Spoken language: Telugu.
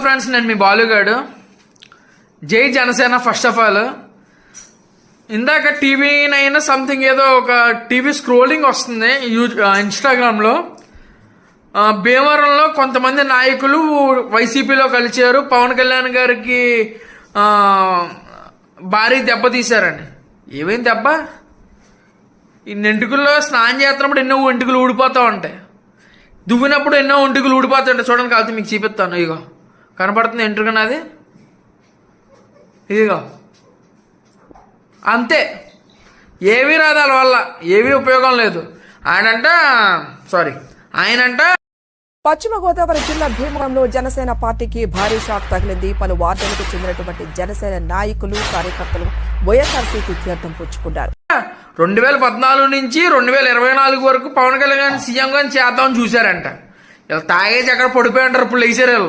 ఫ్రెండ్స్, నేను మీ బాలుగాడు. జై జనసేన. ఫస్ట్ ఆఫ్ ఆల్, ఇందాక టీవీ 9 సంథింగ్ ఏదో ఒక టీవీ స్క్రోలింగ్ వస్తుంది ఇన్స్టాగ్రామ్లో. భీమవరంలో కొంతమంది నాయకులు వైసీపీలో కలిచారు, పవన్ కళ్యాణ్ గారికి భారీ దెబ్బ తీశారండి. ఏమేం దెబ్బ? ఇన్ని ఎంటుకల్లో స్నానం చేస్తున్నప్పుడు ఎన్నో ఎంటుకలు ఊడిపోతూ ఉంటాయి, దువ్వినప్పుడు ఎన్నో ఎంటుకలు ఊడిపోతాయండి. చూడండి, కాకపోతే మీకు చూపిస్తాను. ఇగో కనపడుతుంది ఎంట్రుక నాది, ఇదిగో. అంతే, ఏమీ రాదు వాళ్ళ వల్ల, ఏమీ ఉపయోగం లేదు. ఆయనంట పశ్చిమ గోదావరి జిల్లా భీమవరంలో జనసేన పార్టీకి భారీ షాక్ తగిలింది. పలు వార్డులకు చెందినటువంటి జనసేన నాయకులు, కార్యకర్తలు వైఎస్ఆర్సీపీ తీర్థం పుచ్చుకున్నారు. 2014 నుంచి 2024 వరకు పవన్ కళ్యాణ్ సీఎం గారిని చేద్దామని చూశారంట. ఇలా తాగేసి అక్కడ పడిపోయి అంటారు. ఇప్పుడు లేచారు.